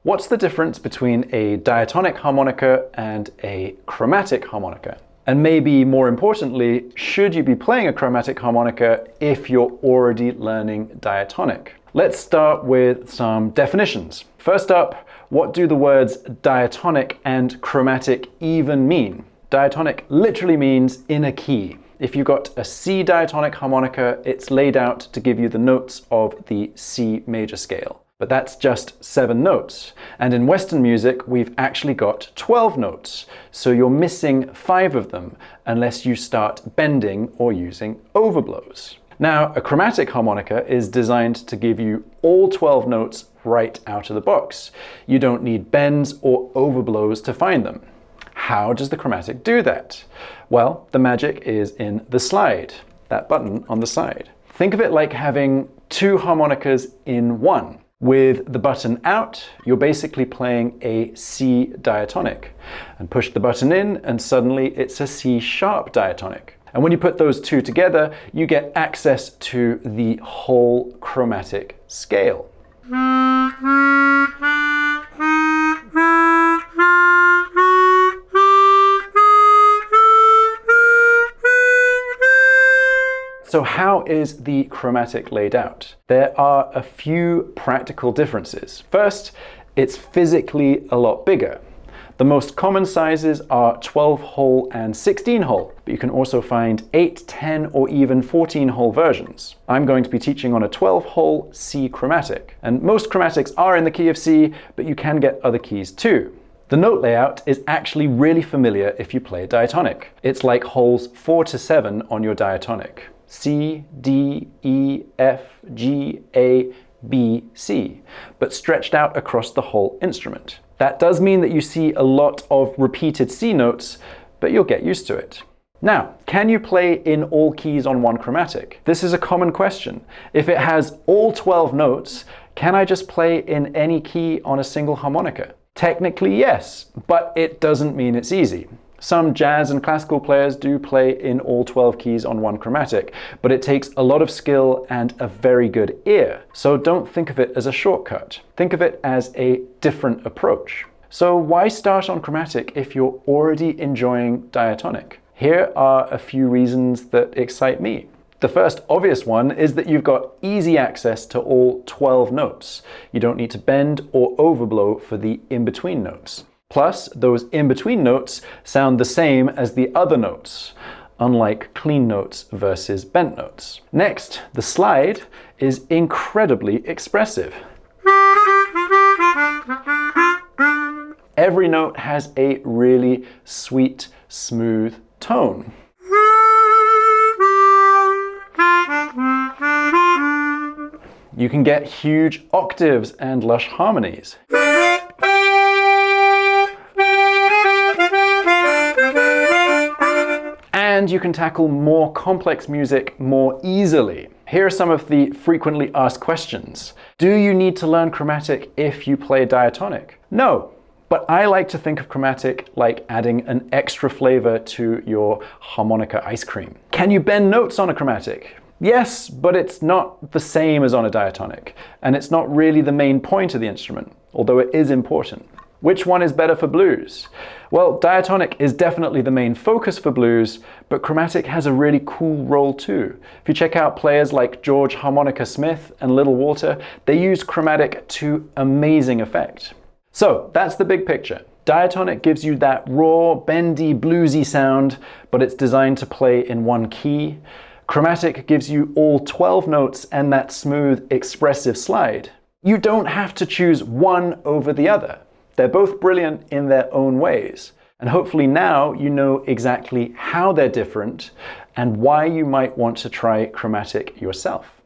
What's the difference between a diatonic harmonica and a chromatic harmonica? And maybe more importantly, should you be playing a chromatic harmonica if you're already learning diatonic? Let's start with some definitions. First up, what do the words diatonic and chromatic even mean? Diatonic literally means in a key. If you've got a C diatonic harmonica, it's laid out to give you the notes of the C major scale. But that's just 7 notes. And in Western music, we've actually got 12 notes. So you're missing 5 of them unless you start bending or using overblows. Now, a chromatic harmonica is designed to give you all 12 notes right out of the box. You don't need bends or overblows to find them. How does the chromatic do that? Well, the magic is in the slide, that button on the side. Think of it like having 2 harmonicas in one. With the button out, you're basically playing a C diatonic. And push the button in and suddenly it's a C sharp diatonic. And when you put those 2 together, you get access to the whole chromatic scale. So how is the chromatic laid out? There are a few practical differences. First, it's physically a lot bigger. The most common sizes are 12-hole and 16-hole, but you can also find 8, 10, or even 14-hole versions. I'm going to be teaching on a 12-hole C chromatic, and most chromatics are in the key of C, but you can get other keys too. The note layout is actually really familiar if you play diatonic. It's like holes 4 to 7 on your diatonic. C, D, E, F, G, A, B, C, but stretched out across the whole instrument. That does mean that you see a lot of repeated C notes, but you'll get used to it. Now, can you play in all keys on one chromatic? This is a common question. If it has all 12 notes, can I just play in any key on a single harmonica? Technically, yes, but it doesn't mean it's easy. Some jazz and classical players do play in all 12 keys on one chromatic, but it takes a lot of skill and a very good ear. So don't think of it as a shortcut. Think of it as a different approach. So why start on chromatic if you're already enjoying diatonic? Here are a few reasons that excite me. The first obvious one is that you've got easy access to all 12 notes. You don't need to bend or overblow for the in-between notes. Plus, those in-between notes sound the same as the other notes, unlike clean notes versus bent notes. Next, the slide is incredibly expressive. Every note has a really sweet, smooth tone. You can get huge octaves and lush harmonies. And you can tackle more complex music more easily. Here are some of the frequently asked questions. Do you need to learn chromatic if you play diatonic? No, but I like to think of chromatic like adding an extra flavor to your harmonica ice cream. Can you bend notes on a chromatic? Yes, but it's not the same as on a diatonic, and it's not really the main point of the instrument, although it is important. Which one is better for blues? Well, diatonic is definitely the main focus for blues, but chromatic has a really cool role too. If you check out players like George Harmonica Smith and Little Walter, they use chromatic to amazing effect. So that's the big picture. Diatonic gives you that raw, bendy, bluesy sound, but it's designed to play in one key. Chromatic gives you all 12 notes and that smooth, expressive slide. You don't have to choose one over the other. They're both brilliant in their own ways. And hopefully now you know exactly how they're different and why you might want to try chromatic yourself.